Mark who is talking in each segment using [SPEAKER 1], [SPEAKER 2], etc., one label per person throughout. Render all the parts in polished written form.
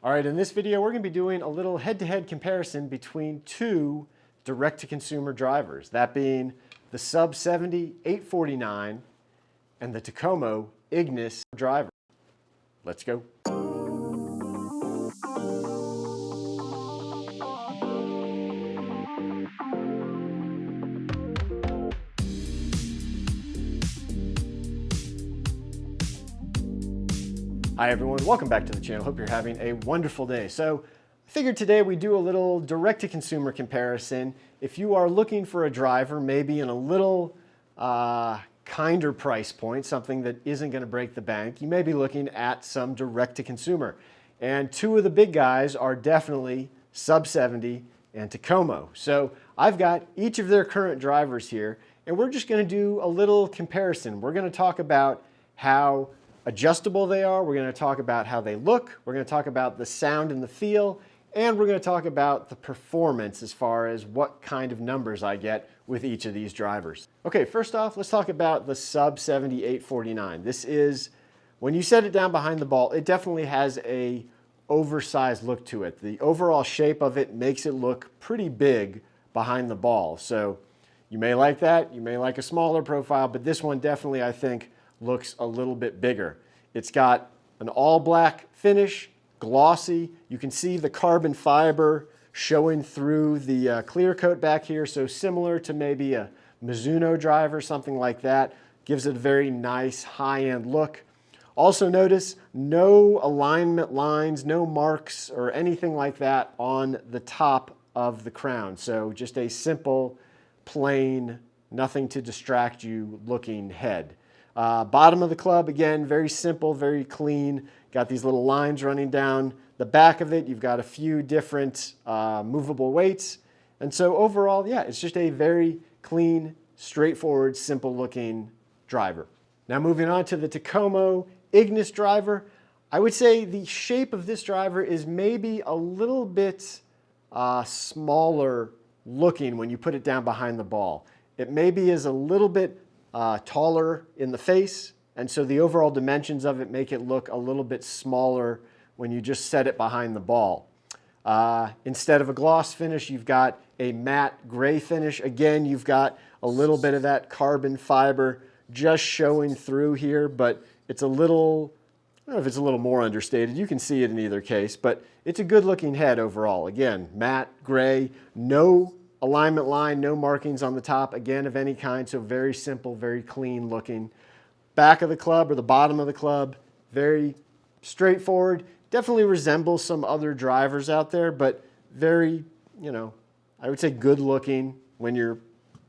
[SPEAKER 1] All right, in this video, we're going to be doing a little head-to-head comparison between two direct-to-consumer drivers, that being the Sub70 849 and the Takomo Ignis driver. Let's go. Hi everyone, welcome back to the channel. Hope you're having a wonderful day. So I figured today we do a little direct-to-consumer comparison. If you are looking for a driver, maybe in a little kinder price point, something that isn't going to break the bank, you may be looking at some direct-to-consumer. And two of the big guys are definitely Sub70 and Takomo. So I've got each of their current drivers here, and we're just going to do a little comparison. We're going to talk about how adjustable they are, we're going to talk about how they look, we're going to talk about the sound and the feel, and we're going to talk about the performance as far as what kind of numbers I get with each of these drivers. Okay, first off, let's talk about the Sub70 849. This is, when you set it down behind the ball, it definitely has a oversized look to it. The overall shape of it makes it look pretty big behind the ball. So you may like that, you may like a smaller profile, but this one definitely, I think, looks a little bit bigger. It's got an all black finish, glossy. You can see the carbon fiber showing through the clear coat back here, so similar to maybe a Mizuno driver, something like that. Gives it a very nice high-end look. Also notice no alignment lines, no marks or anything like that on the top of the crown. So just a simple, plain, nothing to distract you looking head. Bottom of the club, again, very simple, very clean. Got these little lines running down the back of it. You've got a few different movable weights. And so overall, yeah, it's just a very clean, straightforward, simple looking driver. Now moving on to the Takomo Ignis driver, I would say the shape of this driver is maybe a little bit smaller looking when you put it down behind the ball. It maybe is a little bit taller in the face, and so the overall dimensions of it make it look a little bit smaller when you just set it behind the ball. Instead of a gloss finish, you've got a matte gray finish. Again, you've got a little bit of that carbon fiber just showing through here, but it's a little, I don't know if it's a little more understated. You can see it in either case, but it's a good looking head overall. Again, matte gray, no alignment line, no markings on the top, again, of any kind, so very simple, very clean looking. Back of the club, or the bottom of the club, very straightforward. Definitely resembles some other drivers out there, but very, you know, I would say good looking when you're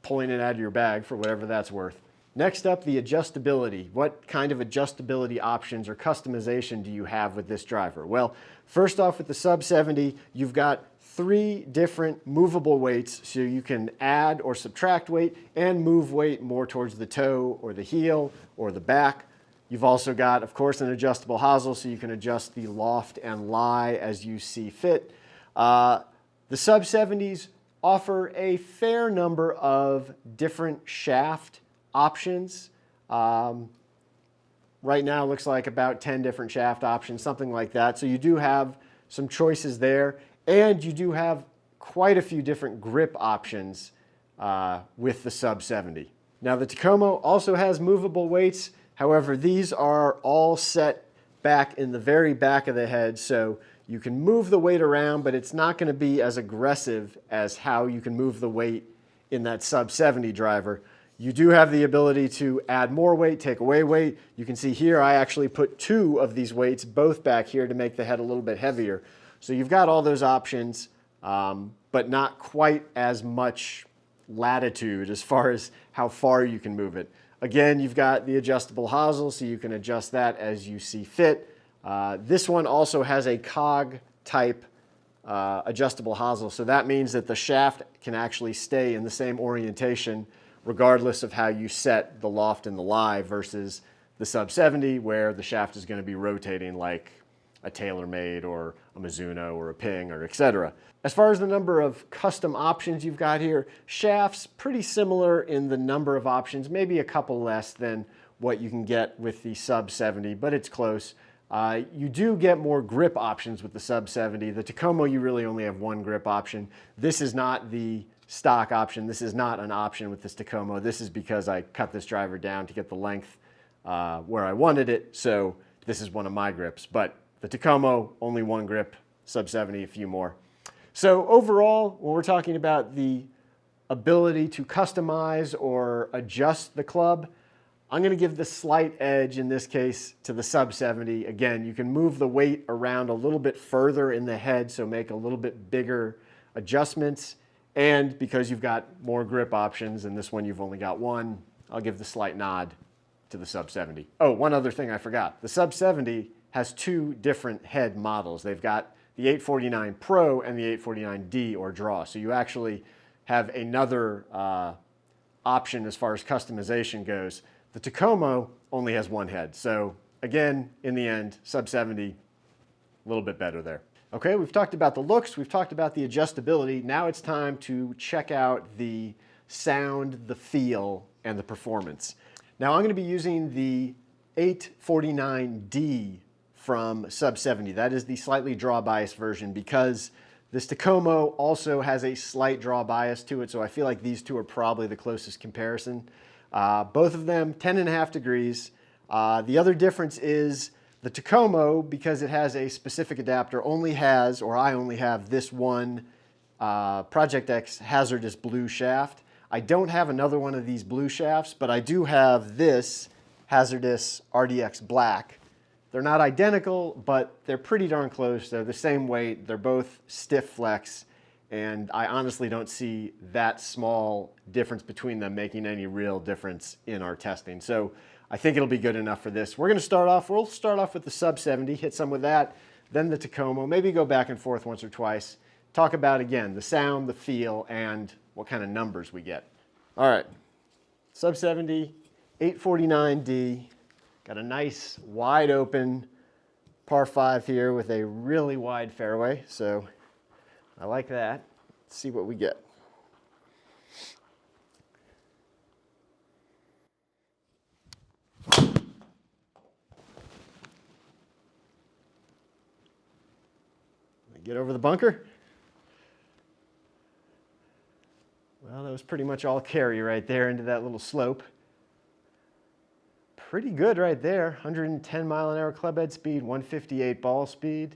[SPEAKER 1] pulling it out of your bag for whatever that's worth. Next up, the adjustability. What kind of adjustability options or customization do you have with this driver? Well, first off, with the Sub70, you've got 3 different movable weights, so you can add or subtract weight and move weight more towards the toe or the heel or the back. You've also got, of course, an adjustable hosel, so you can adjust the loft and lie as you see fit. The Sub70s offer a fair number of different shaft options. Right now it looks like about 10 different shaft options, something like that. So you do have some choices there. And you do have quite a few different grip options with the Sub70. Now the Takomo also has movable weights. However, these are all set back in the very back of the head, so you can move the weight around, but it's not going to be as aggressive as how you can move the weight in that Sub70 driver. You do have the ability to add more weight, take away weight. You can see here I actually put 2 of these weights both back here to make the head a little bit heavier. So you've got all those options, but not quite as much latitude as far as how far you can move it. Again, you've got the adjustable hosel, so you can adjust that as you see fit. This one also has a cog type adjustable hosel, so that means that the shaft can actually stay in the same orientation regardless of how you set the loft and the lie versus the Sub70, where the shaft is going to be rotating like a TaylorMade or a Mizuno or a Ping or etc. As far as the number of custom options you've got here, shafts pretty similar in the number of options, maybe a couple less than what you can get with the Sub70, but it's close. You do get more grip options with the Sub70. The Takomo, you really only have one grip option. This is not the stock option. This is not an option with this Takomo. This is because I cut this driver down to get the length where I wanted it, so this is one of my grips. But the Takomo, only one grip, Sub70, a few more. So overall, when we're talking about the ability to customize or adjust the club, I'm going to give the slight edge in this case to the Sub70. Again, you can move the weight around a little bit further in the head, so make a little bit bigger adjustments. And because you've got more grip options, and this one you've only got one, I'll give the slight nod to the Sub70. Oh, one other thing I forgot. The Sub70 has two different head models. They've got the 849 Pro and the 849D or Draw. So you actually have another option as far as customization goes. The Takomo only has one head. So again, in the end, Sub70, a little bit better there. Okay, we've talked about the looks, we've talked about the adjustability. Now it's time to check out the sound, the feel, and the performance. Now I'm going to be using the 849D from Sub70. That is the slightly draw bias version because this Takomo also has a slight draw bias to it, so I feel like these two are probably the closest comparison. Both of them 10.5 degrees. The other difference is the Takomo, because it has a specific adapter, only has, or I only have this one Project X hazardous blue shaft. I don't have another one of these blue shafts, but I do have this hazardous RDX black. They're not identical, but they're pretty darn close. They're the same weight. They're both stiff flex, and I honestly don't see that small difference between them making any real difference in our testing. So I think it'll be good enough for this. We'll start off with the Sub70, hit some with that, then the Takomo, maybe go back and forth once or twice. Talk about, again, the sound, the feel, and what kind of numbers we get. All right, Sub70, 849D. Got a nice wide open par 5 here with a really wide fairway, so I like that. Let's see what we get. Get over the bunker. Well, that was pretty much all carry right there into that little slope. Pretty good right there. 110 mile an hour club head speed, 158 ball speed,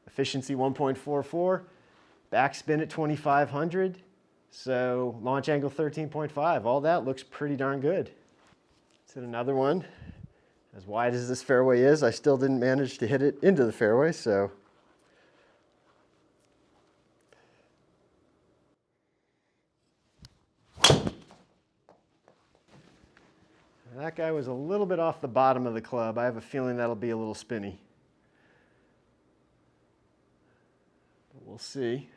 [SPEAKER 1] efficiency 1.44, backspin at 2,500, so launch angle 13.5. All that looks pretty darn good. Let's hit another one. As wide as this fairway is, I still didn't manage to hit it into the fairway, so. That guy was a little bit off the bottom of the club. I have a feeling that'll be a little spinny. But we'll see.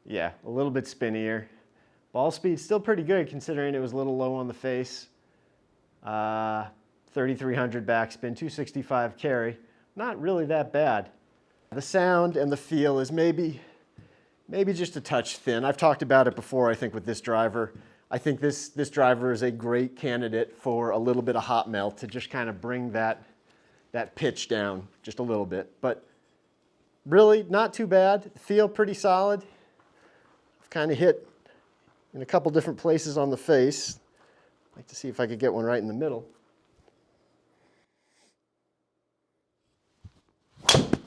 [SPEAKER 1] Yeah, a little bit spinnier. Ball speed still pretty good considering it was a little low on the face. 3,300 backspin, 265 carry. Not really that bad. The sound and the feel is maybe just a touch thin. I've talked about it before, I think, with this driver. I think this driver is a great candidate for a little bit of hot melt to just kind of bring that pitch down just a little bit. But really not too bad. Feel pretty solid. I've kind of hit in a couple different places on the face. I'd like to see if I could get one right in the middle. That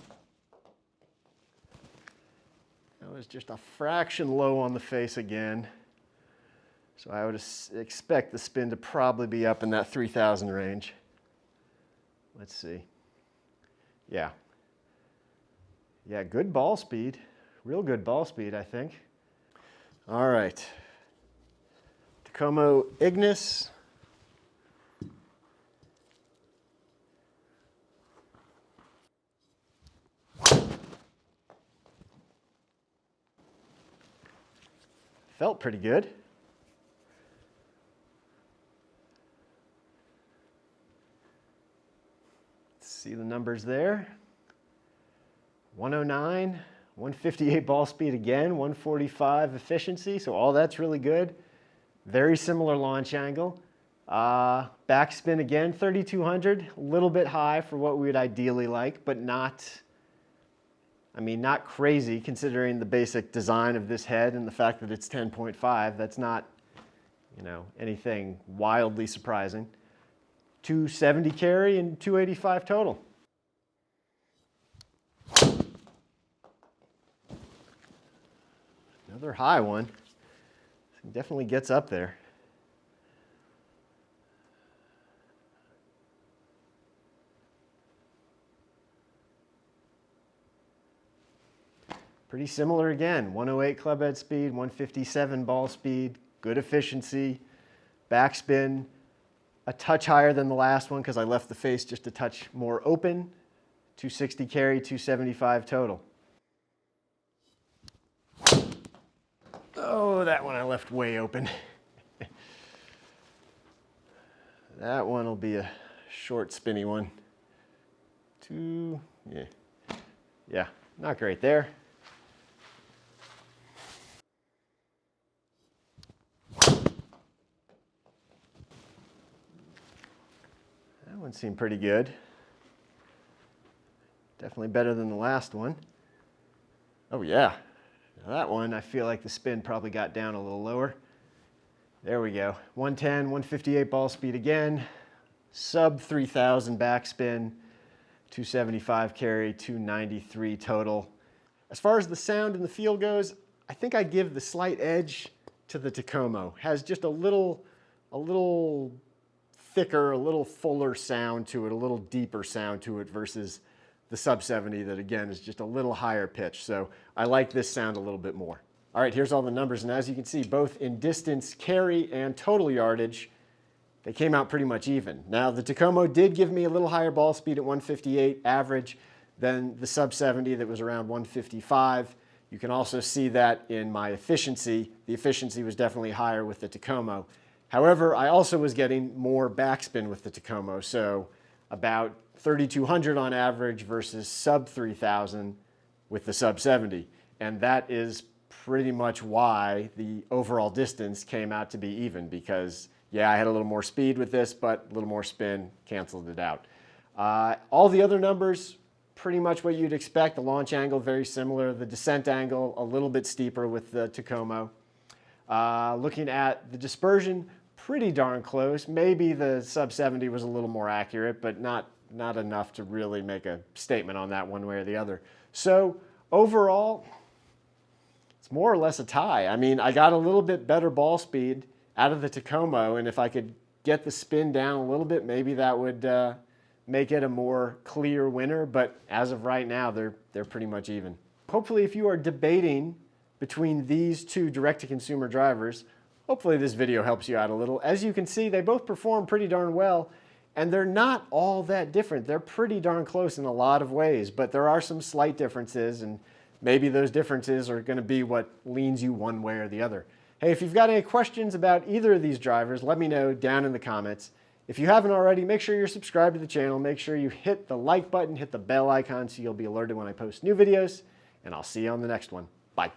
[SPEAKER 1] was just a fraction low on the face again. So I would expect the spin to probably be up in that 3,000 range. Let's see. Yeah. Yeah, good ball speed. Real good ball speed, I think. All right. Takomo Ignis. Felt pretty good. See the numbers there. 109, 158 ball speed again, 145 efficiency, so all that's really good. Very similar launch angle. Backspin again, 3,200, a little bit high for what we would ideally like, but not, I mean, not crazy considering the basic design of this head and the fact that it's 10.5. That's not, you know, anything wildly surprising. 270 carry and 285 total. Another high one. Definitely gets up there. Pretty similar again, 108 club head speed, 157 ball speed, good efficiency, backspin, a touch higher than the last one because I left the face just a touch more open, 260 carry, 275 total. Oh, that one I left way open. That one will be a short spinny one. Yeah, not great there. That one seemed pretty good. Definitely better than the last one. Oh yeah, now that one I feel like the spin probably got down a little lower. There we go, 110, 158 ball speed again, sub 3,000 backspin, 275 carry, 293 total. As far as the sound and the feel goes, I think I give the slight edge to the Takomo. Has just a little thicker, a little fuller sound to it, a little deeper sound to it versus the Sub70 that again is just a little higher pitch. So I like this sound a little bit more. All right, here's all the numbers. And as you can see, both in distance carry and total yardage, they came out pretty much even. Now the Takomo did give me a little higher ball speed at 158 average than the Sub70 that was around 155. You can also see that in my efficiency. The efficiency was definitely higher with the Takomo. However, I also was getting more backspin with the Takomo, so about 3,200 on average versus sub 3,000 with the Sub70. And that is pretty much why the overall distance came out to be even, because yeah, I had a little more speed with this, but a little more spin canceled it out. All the other numbers, pretty much what you'd expect. The launch angle, very similar. The descent angle, a little bit steeper with the Takomo. Looking at the dispersion, pretty darn close. Maybe the Sub70 was a little more accurate, but not enough to really make a statement on that one way or the other. So overall, it's more or less a tie. I mean, I got a little bit better ball speed out of the Takomo, and if I could get the spin down a little bit, maybe that would make it a more clear winner, but as of right now, they're pretty much even. Hopefully, if you are debating between these two direct-to-consumer drivers, hopefully this video helps you out a little. As you can see, they both perform pretty darn well, and they're not all that different. They're pretty darn close in a lot of ways, but there are some slight differences, and maybe those differences are going to be what leans you one way or the other. Hey, if you've got any questions about either of these drivers, let me know down in the comments. If you haven't already, make sure you're subscribed to the channel. Make sure you hit the like button, hit the bell icon so you'll be alerted when I post new videos, and I'll see you on the next one. Bye.